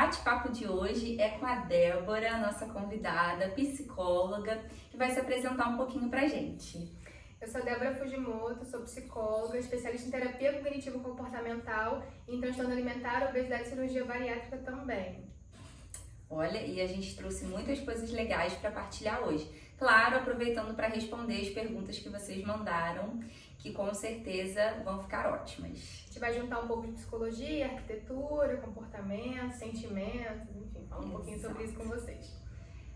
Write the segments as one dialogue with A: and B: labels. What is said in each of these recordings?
A: bate-papo de hoje é com a Débora, nossa convidada, psicóloga, que vai se apresentar um pouquinho pra gente.
B: Eu sou Débora Fujimoto, sou psicóloga, especialista em terapia cognitivo-comportamental, em transtorno alimentar, obesidade e cirurgia bariátrica também.
A: Olha, e a gente trouxe muitas coisas legais para partilhar hoje. Claro, aproveitando para responder as perguntas que vocês mandaram, que com certeza vão ficar ótimas.
B: A gente vai juntar um pouco de psicologia, arquitetura, comportamento, sentimentos, enfim, falar um pouquinho sobre isso com vocês.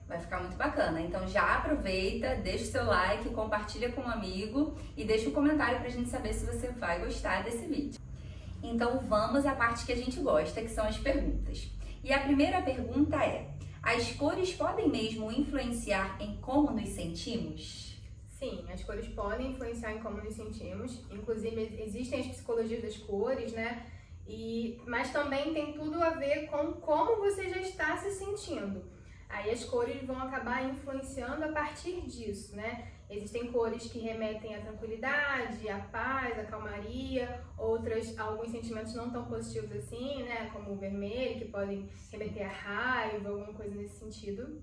A: Vai ficar muito bacana. Então já aproveita, deixa o seu like, compartilha com um amigo e deixa um comentário pra gente saber se você vai gostar desse vídeo. Então vamos à parte que a gente gosta, que são as perguntas. E a primeira pergunta é: as cores podem mesmo influenciar em como nos sentimos?
B: Sim, as cores podem influenciar em como nos sentimos. Inclusive existem as psicologias das cores, né? Mas também tem tudo a ver com como você já está se sentindo. Aí as cores vão acabar influenciando a partir disso, né? Existem cores que remetem à tranquilidade, à paz, à calmaria, outras, alguns sentimentos não tão positivos assim, né? Como o vermelho, que podem remeter à raiva, alguma coisa nesse sentido.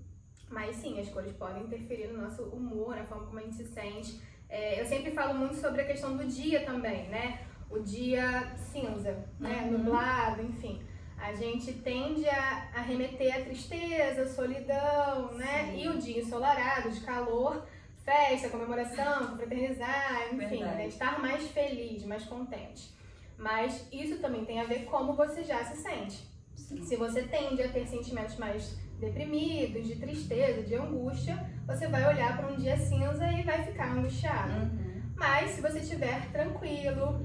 B: Mas sim, as cores podem interferir no nosso humor, na forma como a gente se sente. Eu sempre falo muito sobre a questão do dia também, né? O dia cinza, né? Nublado, enfim. A gente tende a remeter à tristeza, à solidão, né?
A: Sim.
B: E o dia ensolarado, de calor, festa, comemoração, confraternizar, enfim, né? Estar mais feliz, mais contente. Mas isso também tem a ver com como você já se sente.
A: Sim.
B: Se você tende a ter sentimentos mais deprimidos, de tristeza, de angústia, você vai olhar para um dia cinza e vai ficar angustiado. Mas se você estiver tranquilo,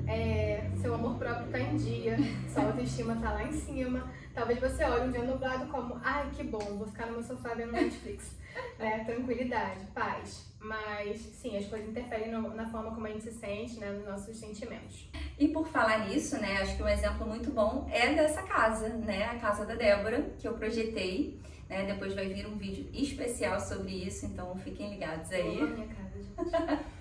B: seu amor próprio está em dia, sua autoestima está lá em cima, talvez você olhe um dia nublado como, ai que bom, vou ficar no meu sofá vendo Netflix, né? Tranquilidade, paz. Mas sim, as coisas interferem na forma como a gente se sente, né? Nos nossos sentimentos.
A: E por falar nisso, né, acho que um exemplo muito bom é dessa casa, né, a casa da Débora, que eu projetei, né, depois vai vir um vídeo especial sobre isso, então fiquem ligados aí.
B: Eu amo a minha casa, gente.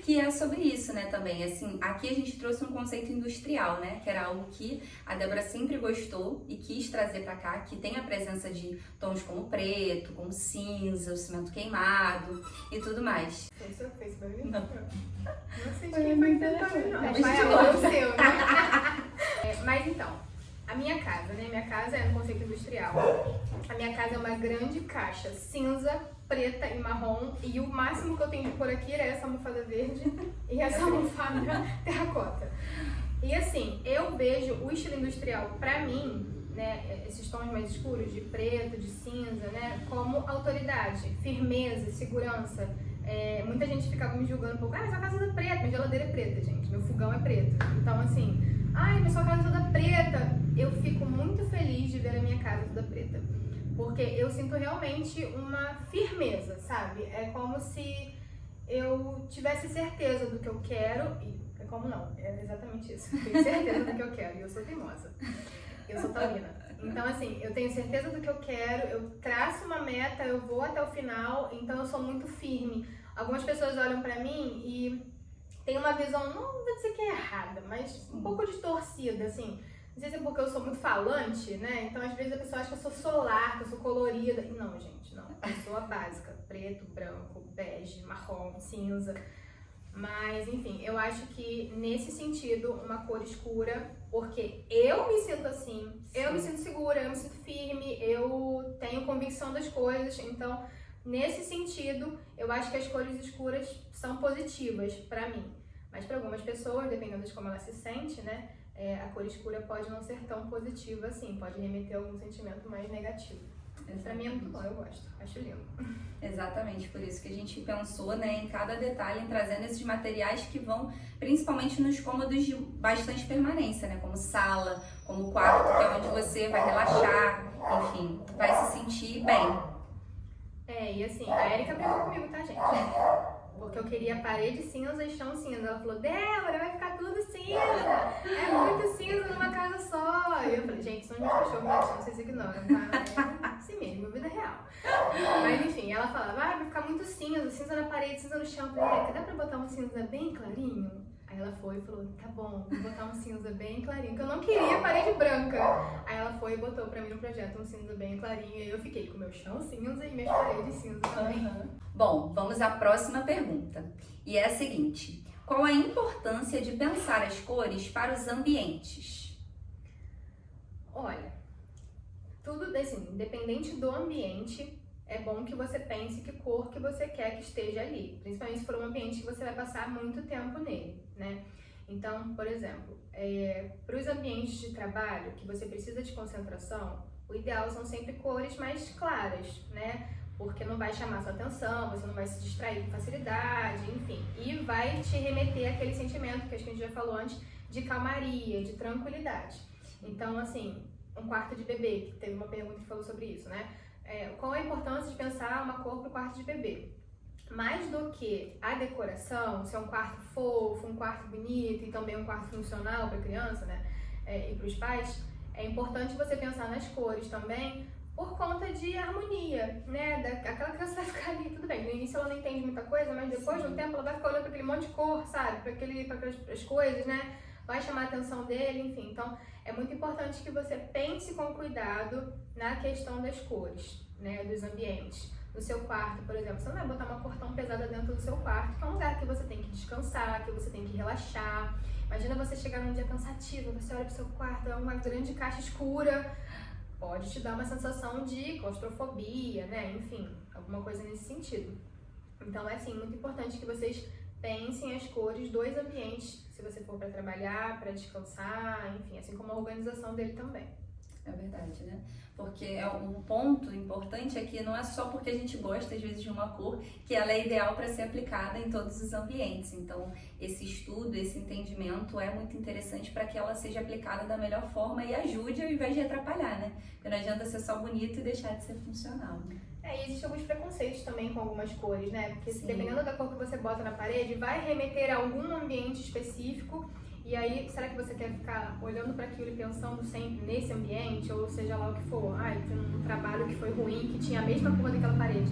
A: Que é sobre isso, né, também, assim, aqui a gente trouxe um conceito industrial, né, que era algo que a Débora sempre gostou e quis trazer pra cá, que tem a presença de tons como preto, como cinza, o cimento queimado e tudo mais.
B: Foi seu que fez pra mim?
A: Não.
B: Não sei de
A: Foi
B: quem foi
A: muito
B: feito pra mim, não.
A: legal.
B: Mas foi o seu, né? Mas então, a minha casa, né? Minha casa é no conceito industrial. A minha casa é uma grande caixa cinza, preta e marrom, e o máximo que eu tenho de cor aqui era essa almofada verde e essa almofada terracota. E assim, eu vejo o estilo industrial, pra mim, né, esses tons mais escuros de preto, de cinza, né, como autoridade, firmeza, segurança. Muita gente ficava me julgando um pouco, sua casa é preta, minha geladeira é preta, gente, meu fogão é preto. Então assim, mas sua casa é toda preta. Eu fico muito feliz de ver a minha casa toda preta. Porque eu sinto realmente uma firmeza, sabe? É como se eu tivesse certeza do que eu quero. E é como não, é exatamente isso. Eu tenho certeza do que eu quero e eu sou teimosa. Eu sou taurina. Então, assim, eu tenho certeza do que eu quero, eu traço uma meta, eu vou até o final, então eu sou muito firme. Algumas pessoas olham pra mim e tem uma visão, não vou dizer que é errada, mas um pouco distorcida, assim. Não sei se é porque eu sou muito falante, né? Então, às vezes a pessoa acha que eu sou solar, que eu sou colorida. Não, gente, não. Eu sou a básica. Preto, branco, bege, marrom, cinza. Mas, enfim, eu acho que nesse sentido, uma cor escura, porque eu me sinto assim, eu me sinto segura, eu me sinto firme, eu tenho convicção das coisas. Então, nesse sentido, eu acho que as cores escuras são positivas pra mim. Mas para algumas pessoas, dependendo de como ela se sente, né? A cor escura pode não ser tão positiva assim, pode remeter a algum sentimento mais negativo. Pra mim é muito bom, eu gosto, acho lindo.
A: Exatamente, por isso que a gente pensou, né, em cada detalhe, em trazendo esses materiais que vão principalmente nos cômodos de bastante permanência, né, como sala, como quarto, que é onde você vai relaxar, enfim, vai se sentir bem.
B: E assim, a Erika brigou comigo, tá, gente? Porque eu queria parede cinza e chão cinza. Ela falou, Débora, vai ficar tudo cinza. É muito cinza numa casa só. E eu falei, gente, são meus cachorros latindo, vocês ignoram, tá? Assim mesmo, vida real. Mas enfim, ela falava, vai ficar muito cinza na parede, cinza no chão. Eu falei, Erika, dá pra botar um cinza bem clarinho? Aí ela foi e falou, tá bom, vou botar um cinza bem clarinho, que eu não queria parede branca. Aí ela foi e botou pra mim no projeto um cinza bem clarinho, e aí eu fiquei com o meu chão cinza e minhas paredes cinza também.
A: Bom, vamos à próxima pergunta. E é a seguinte: qual a importância de pensar as cores para os ambientes?
B: Olha, tudo assim, independente do ambiente, é bom que você pense que cor que você quer que esteja ali, principalmente se for um ambiente que você vai passar muito tempo nele, né? Então, por exemplo, para os ambientes de trabalho que você precisa de concentração, o ideal são sempre cores mais claras, né? Porque não vai chamar sua atenção, você não vai se distrair com facilidade, enfim. E vai te remeter àquele sentimento que acho que a gente já falou antes, de calmaria, de tranquilidade. Então, assim, um quarto de bebê, que teve uma pergunta que falou sobre isso, né? Qual a importância de pensar uma cor para o quarto de bebê? Mais do que a decoração, se é um quarto fofo, um quarto bonito e também um quarto funcional para a criança, né? E para os pais, é importante você pensar nas cores também, por conta de harmonia, né? Aquela criança vai ficar ali, tudo bem, no início ela não entende muita coisa, mas depois de um tempo ela vai ficar olhando para aquele monte de cor, sabe? Para aquelas coisas, né? Vai chamar a atenção dele, enfim. Então, é muito importante que você pense com cuidado na questão das cores, né? Dos ambientes. No seu quarto, por exemplo, você não vai botar uma cor tão pesada dentro do seu quarto, que é um lugar que você tem que descansar, que você tem que relaxar. Imagina você chegar num dia cansativo, você olha pro seu quarto, é uma grande caixa escura, pode te dar uma sensação de claustrofobia, né? Enfim, alguma coisa nesse sentido. Então, é assim, muito importante que vocês pensem as cores dos ambientes, se você for para trabalhar, para descansar, enfim, assim como a organização dele também.
A: É verdade, né? Porque um ponto importante é que não é só porque a gente gosta, às vezes, de uma cor, que ela é ideal para ser aplicada em todos os ambientes. Então, esse estudo, esse entendimento é muito interessante para que ela seja aplicada da melhor forma e ajude ao invés de atrapalhar, né? Porque não adianta ser só bonito e deixar de ser funcional, né?
B: E existem alguns preconceitos também com algumas cores, né? Porque
A: Sim.
B: Dependendo da cor que você bota na parede, vai remeter a algum ambiente específico. E aí, será que você quer ficar olhando para aquilo e pensando sempre nesse ambiente, ou seja lá o que for? Tinha um trabalho que foi ruim, que tinha a mesma cor daquela parede.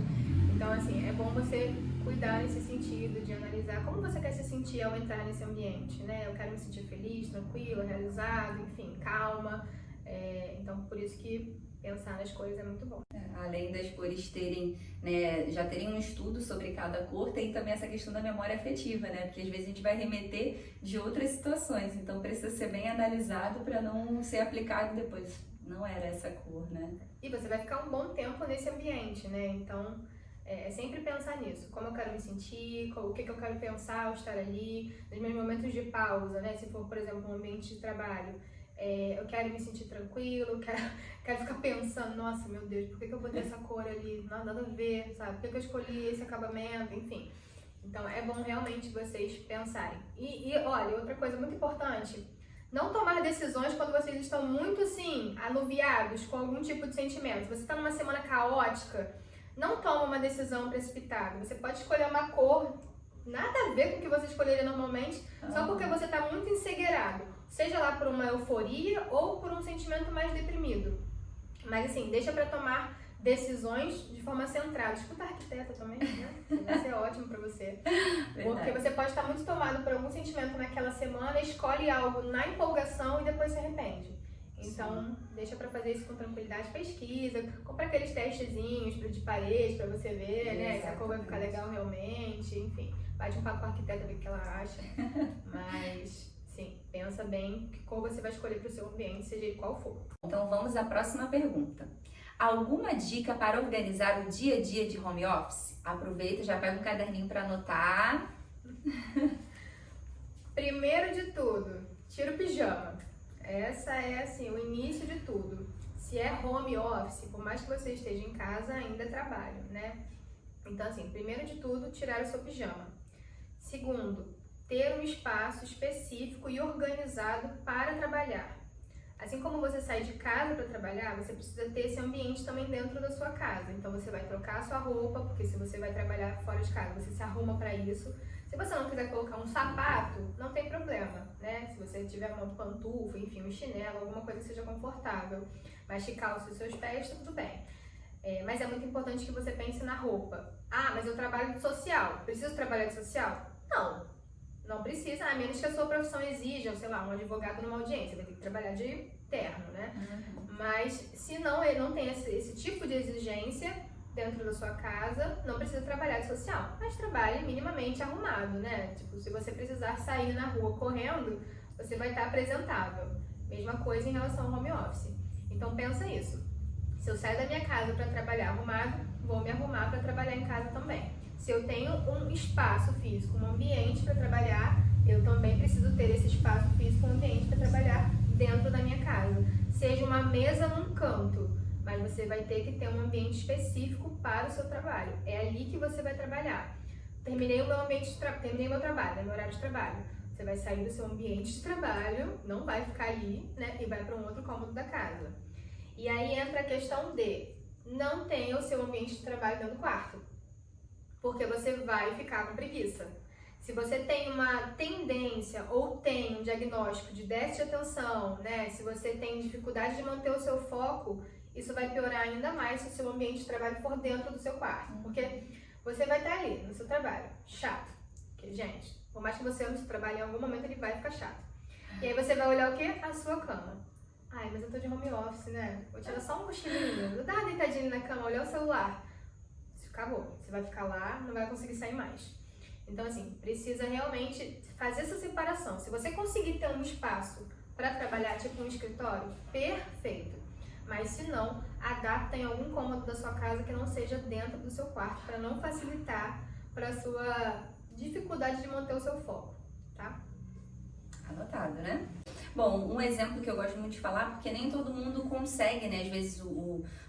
B: Então, assim, é bom você cuidar nesse sentido, de analisar como você quer se sentir ao entrar nesse ambiente, né? Eu quero me sentir feliz, tranquila, realizado, enfim, calma. Então, por isso que pensar nas cores é muito bom.
A: Além das cores terem, né, já terem um estudo sobre cada cor, tem também essa questão da memória afetiva, né? Porque às vezes a gente vai remeter de outras situações, então precisa ser bem analisado para não ser aplicado depois. Não era essa cor, né?
B: E você vai ficar um bom tempo nesse ambiente, né? Então, sempre pensar nisso. Como eu quero me sentir, o que eu quero pensar ao estar ali, nos meus momentos de pausa, né? Se for, por exemplo, um ambiente de trabalho. Eu quero me sentir tranquilo, quero ficar pensando, nossa, meu Deus, por que eu botei essa cor ali? Nada a ver, sabe? Por que eu escolhi esse acabamento? Enfim. Então, é bom realmente vocês pensarem. E olha, outra coisa muito importante, não tomar decisões quando vocês estão muito, assim, anuviados com algum tipo de sentimento. Se você está numa semana caótica, não toma uma decisão precipitada. Você pode escolher uma cor, nada a ver com o que você escolheria normalmente, só porque você está muito encegueirado. Seja lá por uma euforia ou por um sentimento mais deprimido. Mas assim, deixa pra tomar decisões de forma centrada. Escuta a arquiteta também, né? Vai ser ótimo pra você. Porque você pode estar muito tomado por algum sentimento naquela semana, escolhe algo na empolgação e depois se arrepende. Então, deixa pra fazer isso com tranquilidade, pesquisa, compra aqueles testezinhos de parede pra você ver, né? Se a cor vai ficar legal realmente, enfim. Bate um papo com a arquiteta, ver o que ela acha. Mas... sim, pensa bem que cor você vai escolher para o seu ambiente, seja ele qual for.
A: Então vamos à próxima pergunta. Alguma dica para organizar o dia a dia de home office? Aproveita, já pega um caderninho para anotar.
B: Primeiro de tudo, tira o pijama. Essa é assim, o início de tudo. Se é home office, por mais que você esteja em casa, ainda é trabalho, né? Então assim, primeiro de tudo, tirar o seu pijama. Segundo, ter um espaço específico e organizado para trabalhar. Assim como você sai de casa para trabalhar, você precisa ter esse ambiente também dentro da sua casa. Então você vai trocar a sua roupa, porque se você vai trabalhar fora de casa, você se arruma para isso. Se você não quiser colocar um sapato, não tem problema, né? Se você tiver uma pantufa, enfim, um chinelo, alguma coisa que seja confortável, mas que calce os seus pés, tá tudo bem. Mas é muito importante que você pense na roupa. Mas eu trabalho de social, preciso trabalhar de social? Não. Não precisa, a menos que a sua profissão exija, sei lá, um advogado numa audiência, vai ter que trabalhar de terno, né? Mas se não, ele não tem esse tipo de exigência dentro da sua casa, não precisa trabalhar de social. Mas trabalhe minimamente arrumado, né? Tipo, se você precisar sair na rua correndo, você vai estar apresentável. Mesma coisa em relação ao home office. Então pensa isso. Se eu saio da minha casa para trabalhar arrumado, vou me arrumar para trabalhar em casa também. Se eu tenho um espaço físico, um ambiente para trabalhar, eu também preciso ter esse espaço físico, um ambiente para trabalhar dentro da minha casa. Seja uma mesa num canto, mas você vai ter que ter um ambiente específico para o seu trabalho. É ali que você vai trabalhar. Terminei meu trabalho, meu horário de trabalho. Você vai sair do seu ambiente de trabalho, não vai ficar ali, né? E vai para um outro cômodo da casa. E aí entra a questão de não tenha o seu ambiente de trabalho dentro do quarto, porque você vai ficar com preguiça. Se você tem uma tendência ou tem um diagnóstico de déficit de atenção, né? Se você tem dificuldade de manter o seu foco, isso vai piorar ainda mais se o seu ambiente de trabalho for dentro do seu quarto, porque você vai estar ali no seu trabalho, chato. Porque, gente, por mais que você ame o seu trabalho, em algum momento ele vai ficar chato. E aí você vai olhar o quê? A sua cama. Ai, mas eu tô de home office, né? Vou tirar só um cochilinho, vou dar uma deitadinha na cama, olhar o celular. Acabou. Você vai ficar lá, não vai conseguir sair mais. Então, assim, precisa realmente fazer essa separação. Se você conseguir ter um espaço para trabalhar, tipo um escritório, perfeito. Mas se não, adapta em algum cômodo da sua casa que não seja dentro do seu quarto, para não facilitar para a sua dificuldade de manter o seu foco, tá?
A: Anotado, né? Bom, um exemplo que eu gosto muito de falar, porque nem todo mundo consegue, né? Às vezes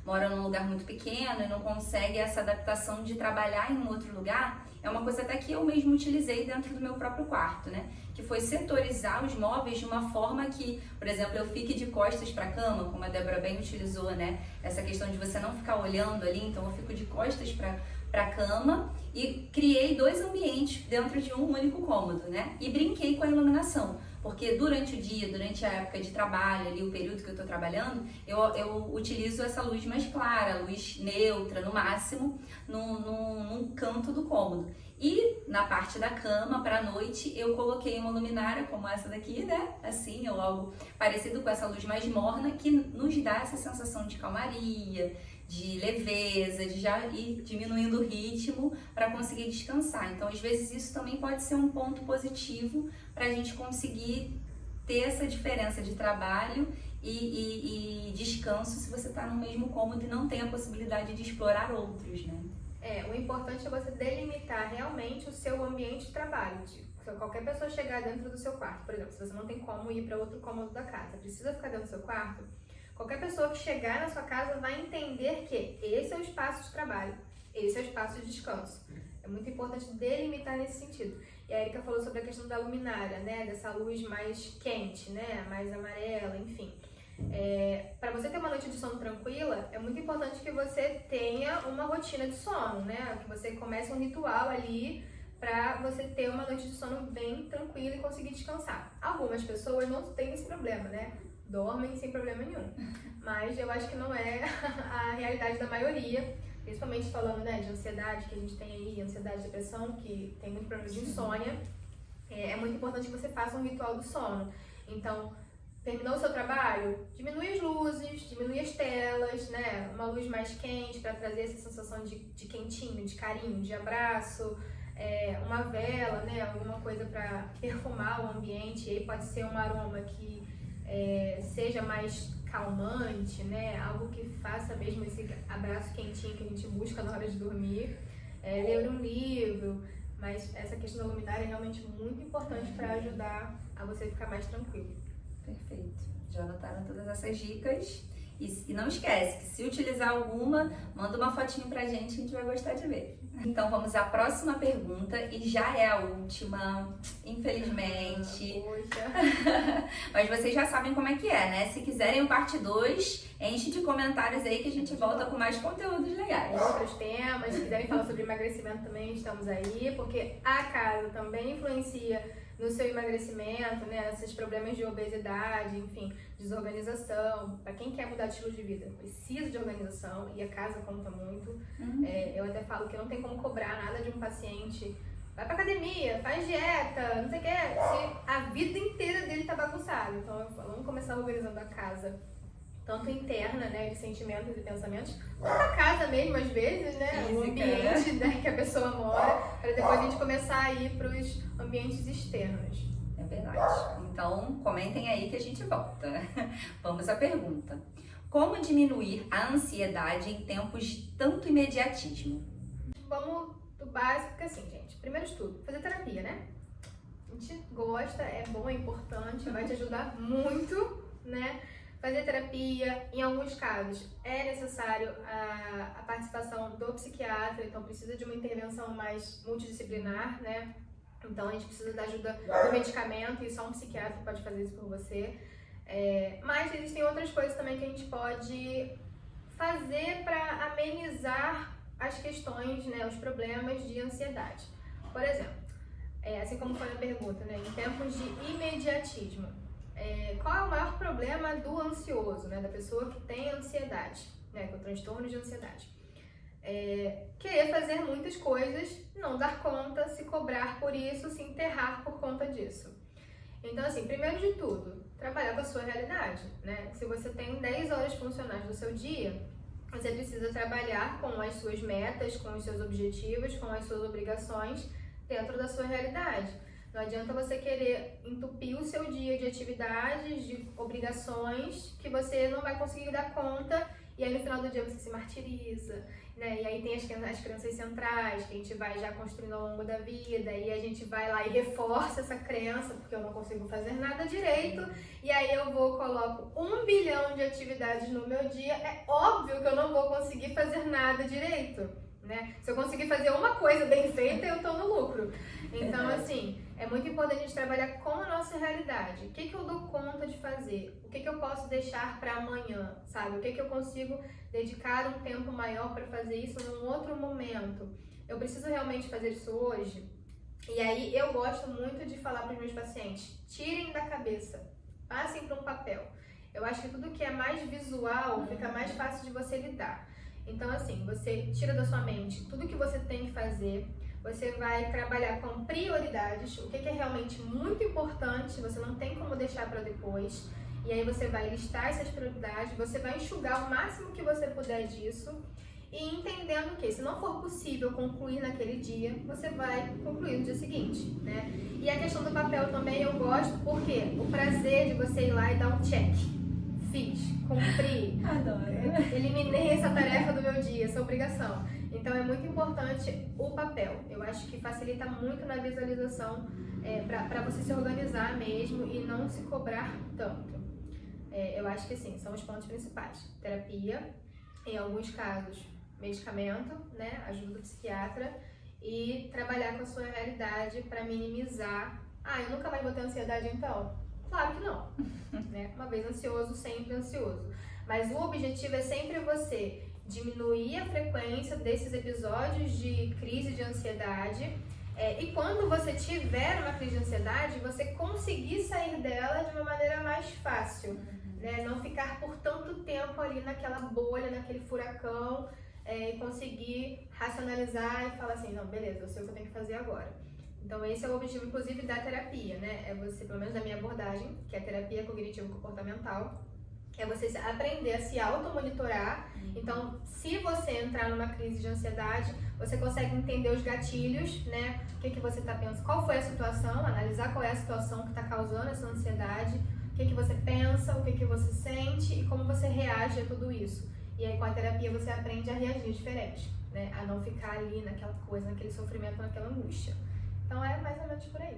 A: mora num lugar muito pequeno e não consegue essa adaptação de trabalhar em um outro lugar. É uma coisa até que eu mesmo utilizei dentro do meu próprio quarto, né? Que foi setorizar os móveis de uma forma que, por exemplo, eu fique de costas para a cama, como a Débora bem utilizou, né? Essa questão de você não ficar olhando ali, então eu fico de costas para a cama e criei 2 ambientes dentro de um único cômodo, né? E brinquei com a iluminação. Porque durante o dia, durante a época de trabalho, ali, o período que eu estou trabalhando, eu utilizo essa luz mais clara, luz neutra, no máximo, num canto do cômodo. E na parte da cama, para a noite, eu coloquei uma luminária como essa daqui, né? Assim, ou algo parecido com essa luz mais morna, que nos dá essa sensação de calmaria, de leveza, de já ir diminuindo o ritmo para conseguir descansar. Então, às vezes, isso também pode ser um ponto positivo para a gente conseguir ter essa diferença de trabalho e descanso se você está no mesmo cômodo e não tem a possibilidade de explorar outros, né?
B: O importante é você delimitar realmente o seu ambiente de trabalho. Se qualquer pessoa chegar dentro do seu quarto, por exemplo, se você não tem como ir para outro cômodo da casa, precisa ficar dentro do seu quarto, qualquer pessoa que chegar na sua casa vai entender que esse é o espaço de trabalho, esse é o espaço de descanso. É muito importante delimitar nesse sentido. E a Erika falou sobre a questão da luminária, né? Dessa luz mais quente, né? Mais amarela, enfim. Para você ter uma noite de sono tranquila, é muito importante que você tenha uma rotina de sono, né? Que você comece um ritual ali para você ter uma noite de sono bem tranquila e conseguir descansar. Algumas pessoas não têm esse problema, né? Dormem sem problema nenhum. Mas eu acho que não é a realidade da maioria, principalmente falando, né, de ansiedade que a gente tem aí, ansiedade e depressão, que tem muito problema de insônia. É muito importante que você faça um ritual do sono. Então, terminou o seu trabalho? Diminui as luzes, diminui as telas, né? Uma luz mais quente para trazer essa sensação de quentinho, de carinho, de abraço. Uma vela, né? Alguma coisa para perfumar o ambiente. E aí pode ser um aroma que seja mais calmante, né? Algo que faça mesmo esse abraço quentinho que a gente busca na hora de dormir. Ler um livro. Mas essa questão da luminária é realmente muito importante para ajudar a você ficar mais tranquilo.
A: Perfeito. Já anotaram todas essas dicas? E não esquece que se utilizar alguma, manda uma fotinho pra gente que a gente vai gostar de ver. Então vamos à próxima pergunta e já é a última, infelizmente.
B: Poxa.
A: Mas vocês já sabem como é que é, né? Se quiserem o parte 2, enche de comentários aí que a gente volta com mais conteúdos legais.
B: Outros temas, se quiserem falar sobre emagrecimento também, estamos aí, porque a casa também influencia no seu emagrecimento, né? Esses problemas de obesidade, enfim, desorganização. Para quem quer mudar de estilo de vida, precisa de organização e a casa conta muito. Eu até falo que não tem como cobrar nada de um paciente vai pra academia, faz dieta, não sei o que, se a vida inteira dele tá bagunçada. Então, vamos começar organizando a casa, tanto interna, né, de sentimentos e pensamentos, quanto a casa mesmo, às vezes, né, o ambiente, né, que a pessoa mora, para depois a gente começar a ir pros ambientes externos.
A: É verdade. Então, comentem aí que a gente volta. Vamos à pergunta. Como diminuir a ansiedade em tempos de tanto imediatismo?
B: Vamos do básico, porque assim, gente, primeiro de tudo, fazer terapia, né? A gente gosta, é bom, é importante, vai te ajudar muito, né? Fazer terapia, em alguns casos, é necessário a participação do psiquiatra, então precisa de uma intervenção mais multidisciplinar, né? Então a gente precisa da ajuda do medicamento e só um psiquiatra pode fazer isso por você. Mas existem outras coisas também que a gente pode fazer para amenizar as questões, né, os problemas de ansiedade. Por exemplo, assim como foi na pergunta, né, em tempos de imediatismo, qual é o maior problema do ansioso, né, da pessoa que tem ansiedade, né, com transtorno de ansiedade? Querer fazer muitas coisas, não dar conta, se cobrar por isso, se enterrar por conta disso. Então, assim, primeiro de tudo, trabalhar com a sua realidade, né? Se você tem 10 horas funcionais no seu dia, você precisa trabalhar com as suas metas, com os seus objetivos, com as suas obrigações dentro da sua realidade. Não adianta você querer entupir o seu dia de atividades, de obrigações, que você não vai conseguir dar conta e aí no final do dia você se martiriza, né? E aí tem as crenças centrais que a gente vai já construindo ao longo da vida e a gente vai lá e reforça essa crença porque eu não consigo fazer nada direito e aí eu coloco 1 bilhão de atividades no meu dia, é óbvio que eu não vou conseguir fazer nada direito, né? Se eu conseguir fazer uma coisa bem feita, eu tô no lucro. Então, assim, é muito importante a gente trabalhar com a nossa realidade. O que eu dou conta de fazer? O que eu posso deixar para amanhã, sabe? O que eu consigo dedicar um tempo maior para fazer isso num outro momento? Eu preciso realmente fazer isso hoje? E aí, eu gosto muito de falar para os meus pacientes, tirem da cabeça, passem para um papel. Eu acho que tudo que é mais visual fica mais fácil de você lidar. Então, assim, você tira da sua mente tudo que você tem que fazer, você vai trabalhar com prioridades, o que é realmente muito importante, você não tem como deixar para depois, e aí você vai listar essas prioridades, você vai enxugar o máximo que você puder disso, e entendendo que se não for possível concluir naquele dia, você vai concluir no dia seguinte, né? E a questão do papel também eu gosto, porque o prazer de você ir lá e dar um check. Fiz, cumpri,
A: Adoro.
B: Eliminei essa tarefa do meu dia, essa obrigação. Então é muito importante o papel. Eu acho que facilita muito na visualização para você se organizar mesmo e não se cobrar tanto. Eu acho que sim, são os pontos principais. Terapia, em alguns casos, medicamento, né, ajuda do psiquiatra e trabalhar com a sua realidade para minimizar. Eu nunca mais vou ter ansiedade então? Claro que não, né? Uma vez ansioso, sempre ansioso. Mas o objetivo é sempre você diminuir a frequência desses episódios de crise de ansiedade e quando você tiver uma crise de ansiedade, você conseguir sair dela de uma maneira mais fácil, né? Não ficar por tanto tempo ali naquela bolha, naquele furacão e conseguir racionalizar e falar assim, não, beleza, eu sei o que eu tenho que fazer agora. Então esse é o objetivo, inclusive, da terapia, né? É você, pelo menos da minha abordagem, que é a terapia cognitivo-comportamental, é você aprender a se automonitorar. Então, se você entrar numa crise de ansiedade, você consegue entender os gatilhos, né? O que você está pensando, qual foi a situação, analisar qual é a situação que está causando essa ansiedade, o que você pensa, o que você sente e como você reage a tudo isso. E aí, com a terapia, você aprende a reagir diferente, né? A não ficar ali naquela coisa, naquele sofrimento, naquela angústia. Então, é mais ou menos por aí.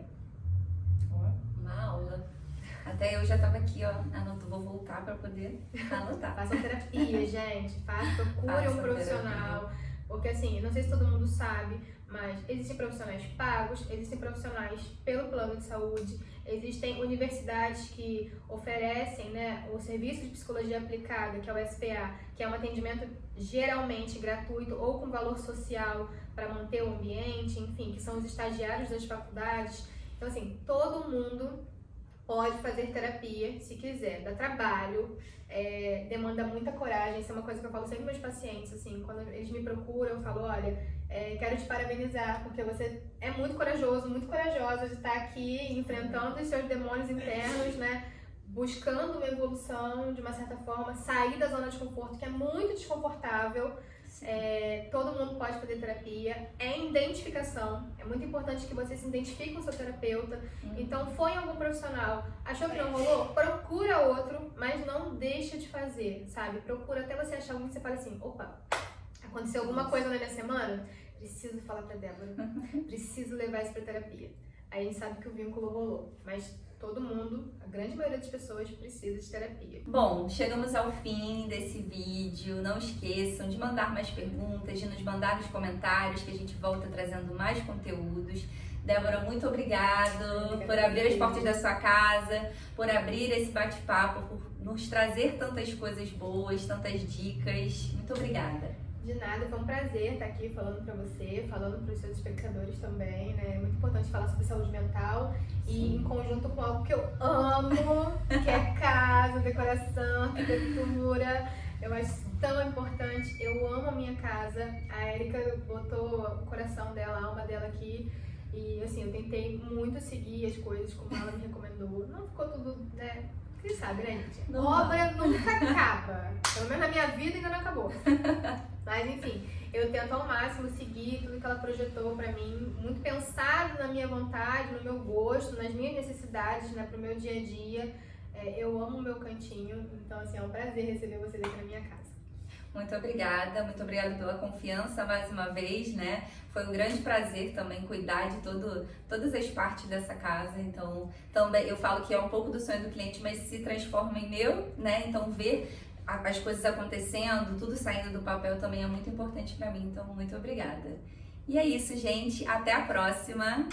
A: Uma aula. Até eu já tava aqui, ó, anotando, vou voltar pra poder anotar.
B: Faça terapia, gente. Procure um profissional. Porque assim, não sei se todo mundo sabe, mas existem profissionais pagos, existem profissionais pelo plano de saúde, existem universidades que oferecem, né, o serviço de psicologia aplicada, que é o SPA, que é um atendimento geralmente gratuito ou com valor social para manter o ambiente, enfim, que são os estagiários das faculdades. Então assim, todo mundo pode fazer terapia se quiser. Dá trabalho, demanda muita coragem. Isso é uma coisa que eu falo sempre para meus pacientes, assim, quando eles me procuram, eu falo, olha, quero te parabenizar, porque você é muito corajoso, muito corajosa de estar aqui enfrentando os seus demônios internos, né? Buscando uma evolução, de uma certa forma, sair da zona de conforto, que é muito desconfortável. Todo mundo pode fazer terapia, é identificação, é muito importante que você se identifique com o seu terapeuta. Então, foi em algum profissional, achou que não rolou? Procura outro, mas não deixa de fazer, sabe? Procura até você achar alguém que você fale assim, opa, aconteceu alguma coisa na minha semana? Preciso falar pra Débora, preciso levar isso pra terapia. Aí a gente sabe que o vínculo rolou, mas todo mundo, a grande maioria das pessoas precisa de terapia.
A: Bom, chegamos ao fim desse vídeo. Não esqueçam de mandar mais perguntas, de nos mandar nos comentários, que a gente volta trazendo mais conteúdos. Débora, muito obrigada por abrir as portas da sua casa, por abrir esse bate-papo, por nos trazer tantas coisas boas, tantas dicas. Muito obrigada.
B: De nada, foi um prazer estar aqui falando pra você, falando pros seus espectadores também, né? É muito importante falar sobre saúde mental e em conjunto com algo que eu amo, que é casa, decoração, arquitetura. Eu acho tão importante. Eu amo a minha casa. A Erika botou o coração dela, a alma dela aqui. E assim, eu tentei muito seguir as coisas como ela me recomendou. Não ficou tudo, né? Você sabe, né, gente?
A: Não.
B: Obra nunca acaba. Pelo menos na minha vida ainda não acabou. Mas enfim, eu tento ao máximo seguir tudo que ela projetou pra mim, muito pensado na minha vontade, no meu gosto, nas minhas necessidades, né, pro meu dia a dia. Eu amo o meu cantinho, então assim, é um prazer receber vocês aqui na minha casa.
A: Muito obrigada pela confiança mais uma vez, né? Foi um grande prazer também cuidar de todas as partes dessa casa, então também eu falo que é um pouco do sonho do cliente, mas se transforma em meu, né? Então ver as coisas acontecendo, tudo saindo do papel também é muito importante pra mim, então muito obrigada. E é isso, gente, até a próxima!